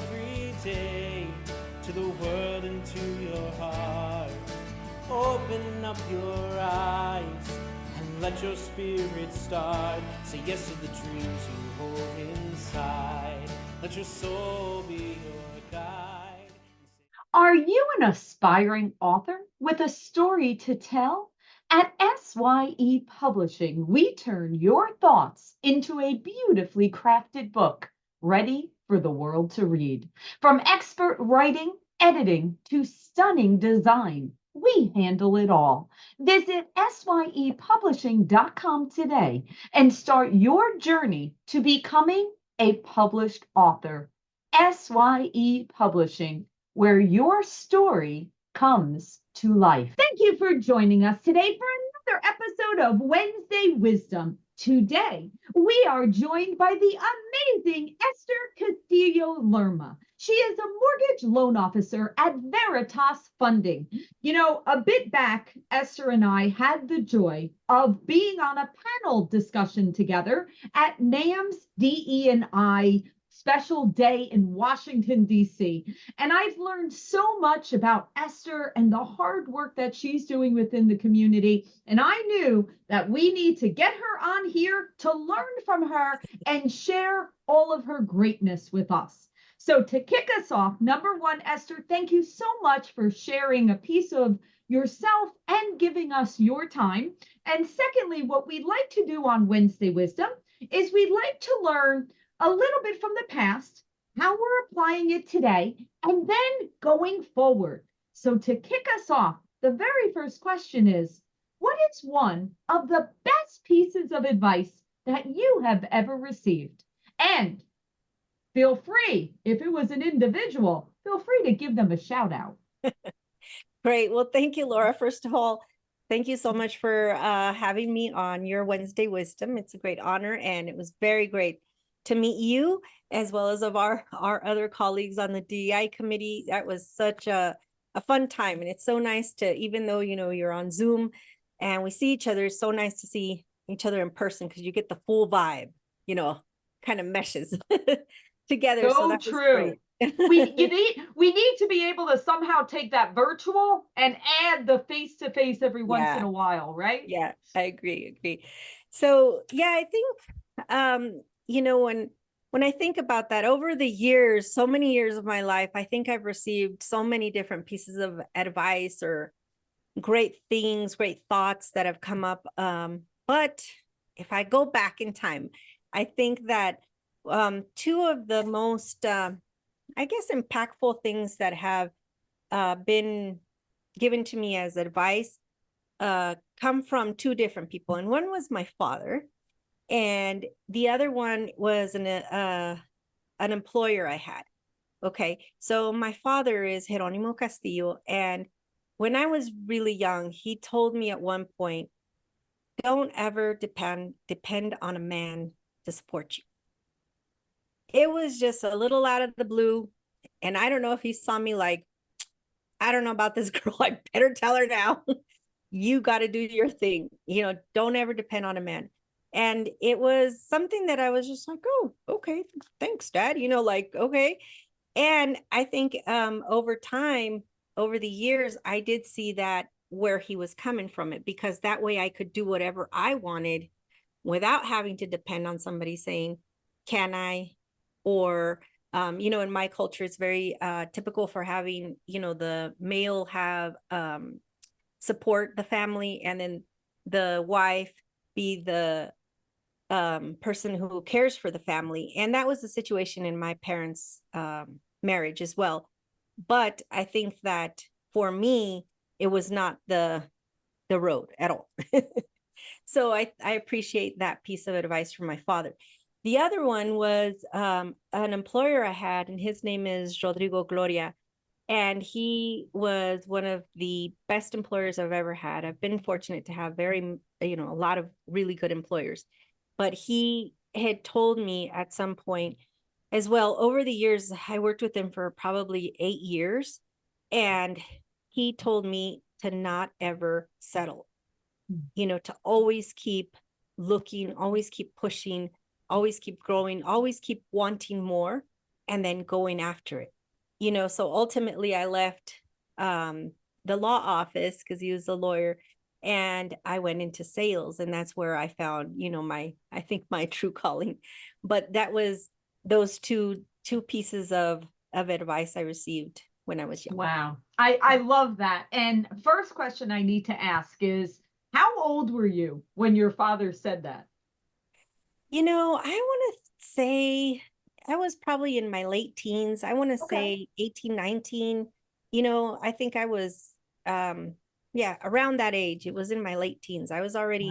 every day to the world and to your heart. Open up your eyes and let your spirit start. Say yes to the dreams you hold inside. Let your soul be your guide. Are you an aspiring author with a story to tell? At SYE Publishing, we turn your thoughts into a beautifully crafted book ready for the world to read. From expert writing, editing, to stunning design, we handle it all. Visit SYEpublishing.com today and start your journey to becoming a published author. SYE Publishing, where your story comes to life. Thank you for joining us today for another episode of Wednesday Wisdom. Today, we are joined by the amazing Esther Castillo-Lerma. She is a mortgage loan officer at Veritas Funding. You know, a bit back, Esther and I had the joy of being on a panel discussion together at NAM's DE&I special day in Washington, D.C. And I've learned so much about Esther and the hard work that she's doing within the community. And I knew that we need to get her on here to learn from her and share all of her greatness with us. So to kick us off, number one, Esther, thank you so much for sharing a piece of yourself and giving us your time. And secondly, what we'd like to do on Wednesday Wisdom is we'd like to learn a little bit from the past, how we're applying it today, and then going forward. So to kick us off, the very first question is, what is one of the best pieces of advice that you have ever received? And feel free, if it was an individual, feel free to give them a shout out. Great. Well, thank you, Laura. First of all, thank you so much for having me on your Wednesday Wisdom. It's a great honor, and it was very great to meet you, as well as of our other colleagues on the DEI committee. That was such a fun time. And it's so nice to, even though, you know, you're on Zoom and we see each other, it's so nice to see each other in person because you get the full vibe, you know, kind of meshes together. So that true. we need to be able to somehow take that virtual and add the face-to-face every once in a while, right? Yeah, I agree. So yeah, I think you know, when I think about that, over the years, so many years of my life, I think I've received so many different pieces of advice or great things, great thoughts that have come up. But if I go back in time, I think that two of the most, I guess, impactful things that have been given to me as advice come from two different people. And one was my father, and the other one was an employer I had. Okay, so my father is Jerónimo Castillo, and when I was really young, he told me at one point, don't ever depend on a man to support you. It was just a little out of the blue, and I don't know if he saw me like, I don't know about this girl, I better tell her now. You got to do your thing, you know, don't ever depend on a man. And it was something that I was just like, oh, okay, thanks, Dad, you know, like, okay. And I think over time, over the years, I did see that where he was coming from it, because that way I could do whatever I wanted without having to depend on somebody saying, can I? Or, you know, in my culture, it's very typical for having, you know, the male have support the family, and then the wife be the person who cares for the family. And that was the situation in my parents' marriage as well. But I think that for me, it was not the road at all. So I appreciate that piece of advice from my father. The other one was an employer I had, and his name is Rodrigo Gloria. And he was one of the best employers I've ever had. I've been fortunate to have a lot of really good employers. But he had told me at some point as well, over the years, I worked with him for probably 8 years. And he told me to not ever settle, you know, to always keep looking, always keep pushing, always keep growing, always keep wanting more. and then going after it. So ultimately I left the law office because he was a lawyer, and I went into sales, and that's where I found, I think my true calling. But that was those two pieces of advice I received when I was young. Wow. I love that. And first question I need to ask is, how old were you when your father said that? I want to say I was probably in my late teens. I want to Okay. say 18, 19. I think I was, yeah, around that age. It was in my late teens. I was already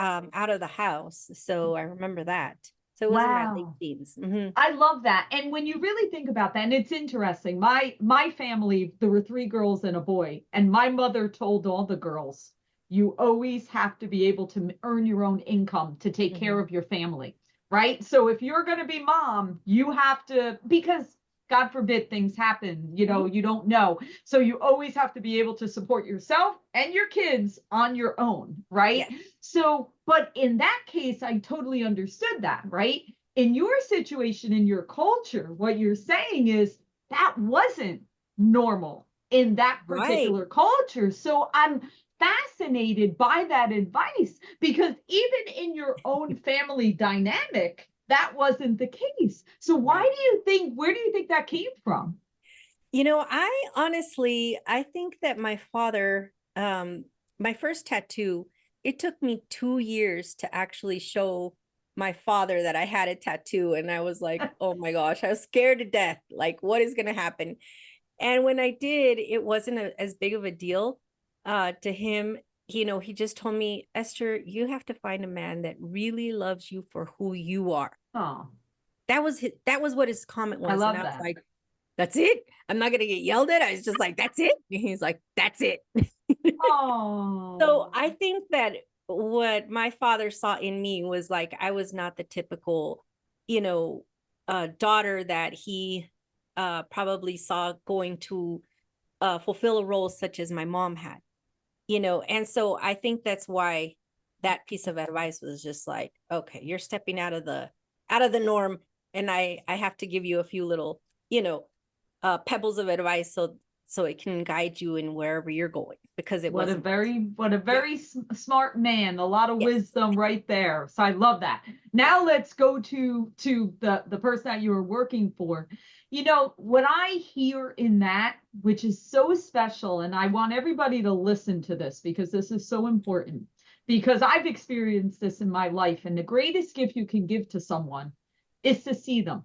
Wow. out of the house. So I remember that. So it was in my late Wow. teens. I love that. And when you really think about that, and it's interesting, my family, there were three girls and a boy, and my mother told all the girls, you always have to be able to earn your own income to take care of your family, right? So if you're going to be mom, you have to, because God forbid things happen, you don't know. So you always have to be able to support yourself and your kids on your own, right? Yes. So, but in that case, I totally understood that, right? In your situation, in your culture, what you're saying is that wasn't normal in that Right. particular culture. So I'm fascinated by that advice because even in your own family dynamic, that wasn't the case. So Right. where do you think that came from? I think that my father, my first tattoo, it took me 2 years to actually show my father that I had a tattoo. And I was like, oh my gosh, I was scared to death. Like, what is going to happen? And when I did, it wasn't as big of a deal to him. He just told me, Esther, you have to find a man that really loves you for who you are. Oh, That was what his comment I was. And love I was that. like, that's it. I'm not gonna get yelled at. I was just like, that's it. And he's like, that's it. Oh, So I think that what my father saw in me was like I was not the typical, you know, daughter that he probably saw going to fulfill a role such as my mom had, and so I think that's why that piece of advice was just like, okay, you're stepping out of the norm, and I have to give you a few little, pebbles of advice so it can guide you in wherever you're going, because it what a wasn't. very Yeah. smart man. A lot of Yes. wisdom right there. So I love that. Yeah. Now let's go to the person that you were working for. What I hear in that, which is so special, and I want everybody to listen to this because this is so important, because I've experienced this in my life, and the greatest gift you can give to someone is to see them.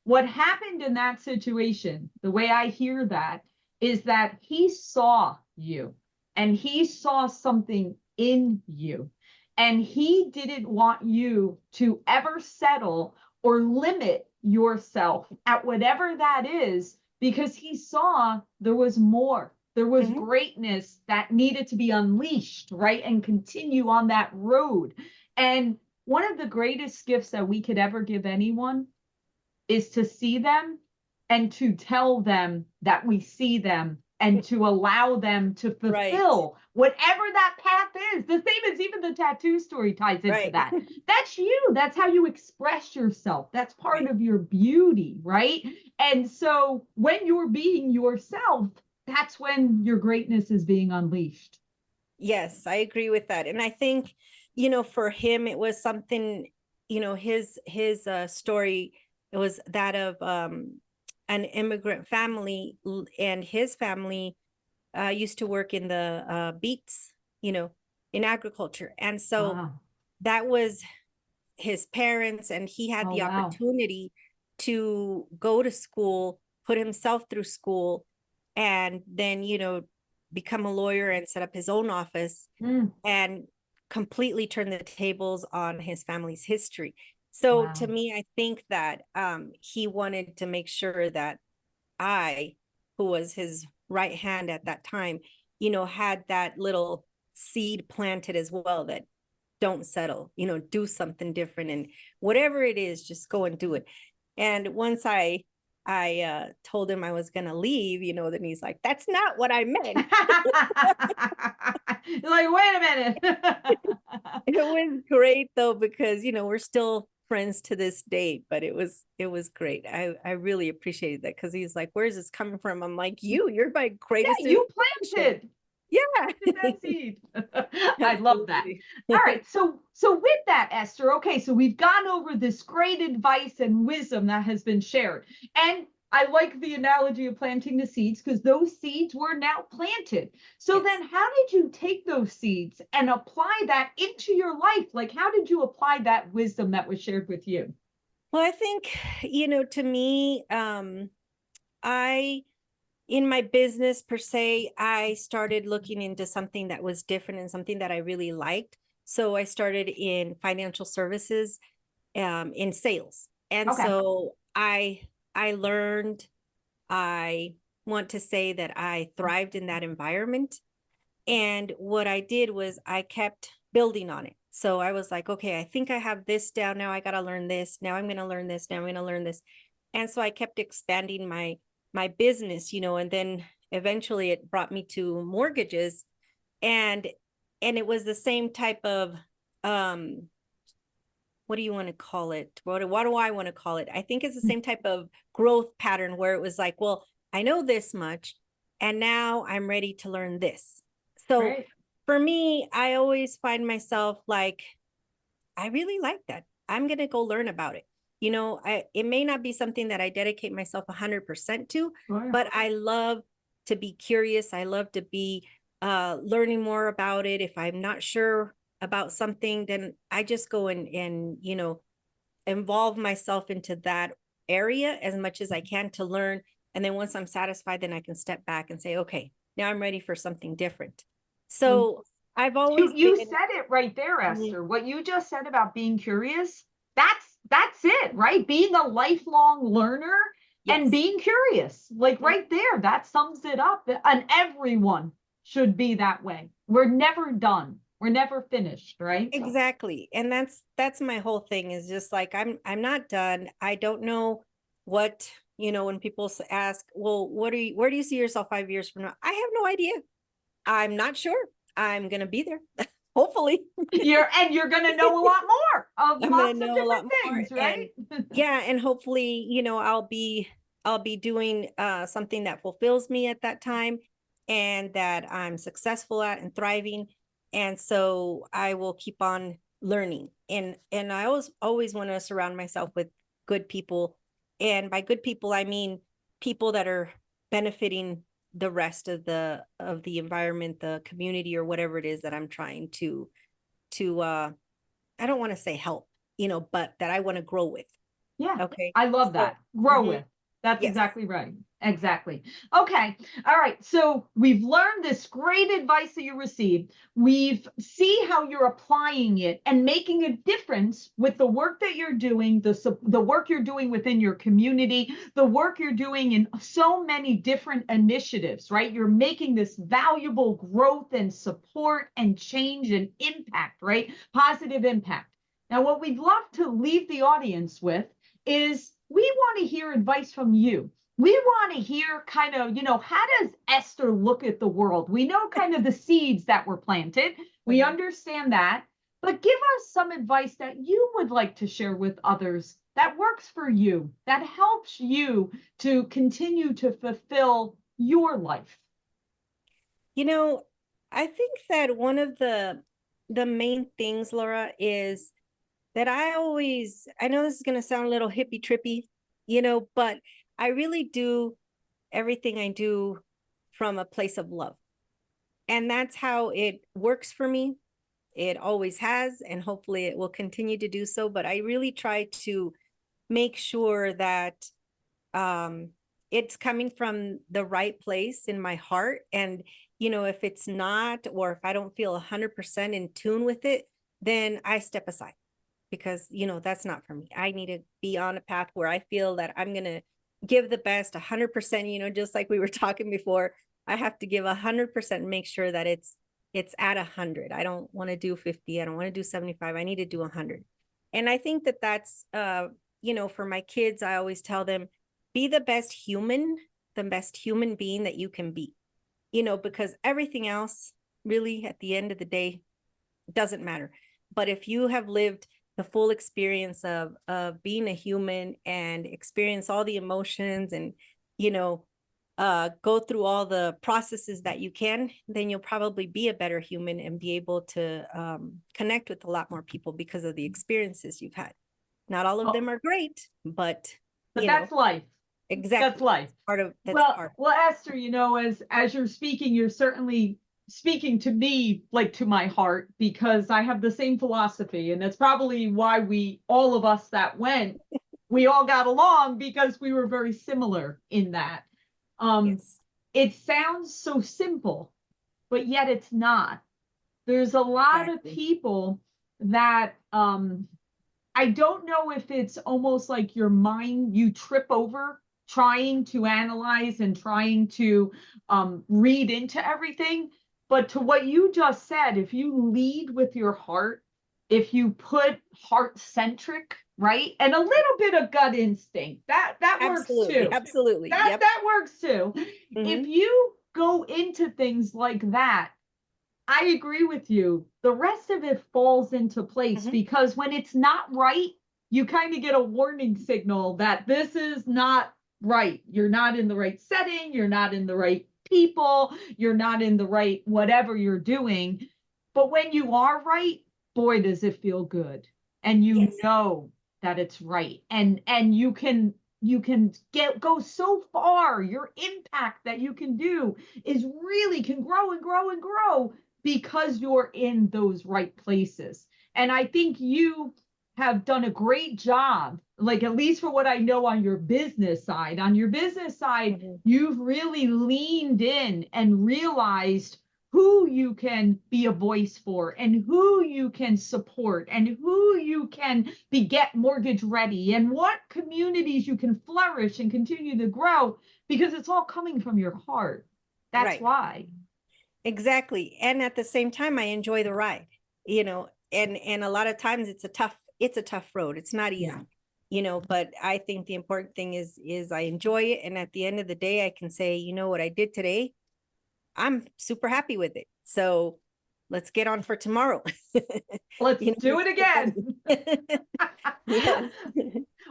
What happened in that situation, the way I hear that, is that he saw you and he saw something in you. And he didn't want you to ever settle or limit yourself at whatever that is, because he saw there was more. There was Mhm. greatness that needed to be unleashed, right? And continue on that road. And one of the greatest gifts that we could ever give anyone is to see them and to tell them that we see them and to allow them to Right. fulfill whatever that path is. The same as even the tattoo story ties into Right. that. That's you. That's how you express yourself. That's part Right. of your beauty, right? And so when you're being yourself, that's when your greatness is being unleashed. Yes, I agree with that. And I think, for him, it was something, his story, it was that of an immigrant family, and his family used to work in the beets, in agriculture. And so Wow. that was his parents, and he had Oh, the wow. opportunity to go to school, put himself through school, and then, become a lawyer and set up his own office Mm, and completely turn the tables on his family's history. So to wow. me, I think that he wanted to make sure that I, who was his right hand at that time, had that little seed planted as well, that don't settle, do something different, and whatever it is, just go and do it. And once I told him I was gonna leave, then he's like, that's not what I meant. You're like, wait a minute. It was great though, because we're still friends to this day, but it was great. I really appreciated that because he's like, where's this coming from? I'm like, you're my greatest Yeah, you inspiration. planted. Yeah. That seed. I love that. Absolutely. All right. So with that, Esther, okay, so we've gone over this great advice and wisdom that has been shared. And I like the analogy of planting the seeds because those seeds were now planted. So Yes. then how did you take those seeds and apply that into your life? Like, how did you apply that wisdom that was shared with you? Well, I think, to me, I in my business per se, I started looking into something that was different and something that I really liked. So I started in financial services, in sales. And Okay. so I learned, I want to say that I thrived in that environment. And what I did was I kept building on it. So I was like, okay, I think I have this down. Now I got to learn this. Now I'm going to learn this. Now I'm going to learn this. And so I kept expanding my business, and then eventually it brought me to mortgages, and it was the same type of what do you want to call it? What do I want to call it? I think it's the same type of growth pattern where it was like, well, I know this much and now I'm ready to learn this. So Right. for me, I always find myself like, I really like that. I'm going to go learn about it. It may not be something that I dedicate myself 100% to, Sure. but I love to be curious. I love to be learning more about it. If I'm not sure about something, then I just go and involve myself into that area as much as I can to learn. And then once I'm satisfied, then I can step back and say, okay, now I'm ready for something different. Well, So I've always you been. said it right there, Mhm. Esther. What you just said about being curious, that's it, right? Being a lifelong learner and Yes. being curious. Like Mhm. right there, that sums it up. And everyone should be that way. We're never done. We're never finished, right? Exactly. And that's my whole thing is just like I'm not done. I don't know what, when people ask, well, where do you see yourself 5 years from now? I have no idea. I'm not sure. I'm gonna be there. Hopefully. You're gonna know a lot more of I'm gonna lots of know a lot different more. things, And right? yeah, and hopefully, I'll be doing something that fulfills me at that time and that I'm successful at and thriving. And so I will keep on learning. And I always want to surround myself with good people. And by good people, I mean people that are benefiting the rest of the environment, the community, or whatever it is that I'm trying to I don't want to say help, but that I want to grow with. Yeah, Okay. I love So, that. Grow mhm, with. That's yes. exactly right. Exactly. Okay. All right. So we've learned this great advice that you received. We've see how you're applying it and making a difference with the work that you're doing, the work you're doing within your community, the work you're doing in so many different initiatives, right? You're making this valuable growth and support and change and impact, right? Positive impact. Now, what we'd love to leave the audience with is we want to hear advice from you. We want to hear kind of, how does Esther look at the world? We know kind of the seeds that were planted. We Mhm. understand that. But give us some advice that you would like to share with others that works for you, that helps you to continue to fulfill your life. You know, I think that one of the main things, Laura, is that I know this is going to sound a little hippy trippy, but I really do everything I do from a place of love. And that's how it works for me. It always has, and hopefully it will continue to do so. But I really try to make sure that um, it's coming from the right place in my heart. And, if it's not, or if I don't feel 100% in tune with it, then I step aside because, that's not for me. I need to be on a path where I feel that I'm going to give the best 100%, just like we were talking before. I have to give 100% and make sure that it's at 100. I don't want to do 50. I don't want to do 75. I need to do 100. And I think that that's, for my kids, I always tell them, be the best human being that you can be, because everything else really at the end of the day doesn't matter. But if you have lived the full experience of being a human and experience all the emotions and, you know, go through all the processes that you can, then you'll probably be a better human and be able to connect with a lot more people because of the experiences you've had. Not all of them are great, but that's life. Exactly. That's life. Well, Esther, you know, as you're speaking, you're certainly speaking to me, like to my heart, because I have the same philosophy. And that's probably why all of us that went, we all got along, because we were very similar in that. Yes. It sounds so simple, but yet it's not. There's a lot of people that I don't know if it's almost like your mind, you trip over trying to analyze and trying to read into everything. But to what you just said, if you lead with your heart, if you put heart-centric, right? And a little bit of gut instinct, that works too. Absolutely. That works too. If you go into things like that, I agree with you. The rest of it falls into place because when it's not right, you kind of get a warning signal that this is not right. You're not in the right setting. You're not in the right people. You're not in the right whatever you're doing. But when you are right, boy, does it feel good. And you know that it's right. And you can go so far. Your impact that you can do is really can grow and grow and grow because you're in those right places. And I think you have done a great job, like at least for what I know on your business side. On your business side, you've really leaned in and realized who you can be a voice for and who you can support and who you can get mortgage ready and what communities you can flourish and continue to grow, because it's all coming from your heart. That's why. Exactly. And at the same time, I enjoy the ride, you know, and a lot of times it's a tough road. It's not easy, you know, but I think the important thing is I enjoy it. And at the end of the day, I can say, you know what I did today, I'm super happy with it. So let's get on for tomorrow. Let's do it again. Yes.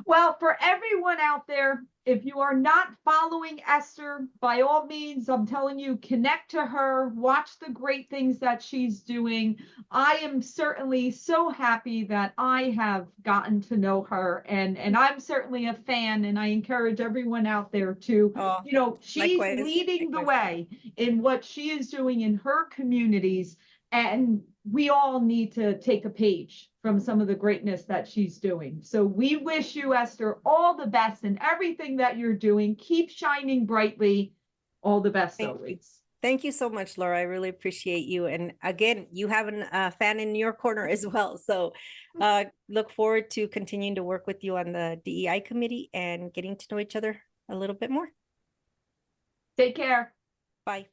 Well, for everyone out there, if you are not following Esther, by all means, I'm telling you, connect to her, watch the great things that she's doing. I am certainly so happy that I have gotten to know her, and I'm certainly a fan, and I encourage everyone out there to, you know, she's leading the way in what she is doing in her communities, and we all need to take a page from some of the greatness that she's doing. So we wish you, Esther, all the best in everything that you're doing. Keep shining brightly. All the best always. Thank you so much, Laura. I really appreciate you. And again, you have a fan in your corner as well. So look forward to continuing to work with you on the DEI committee and getting to know each other a little bit more. Take care. Bye.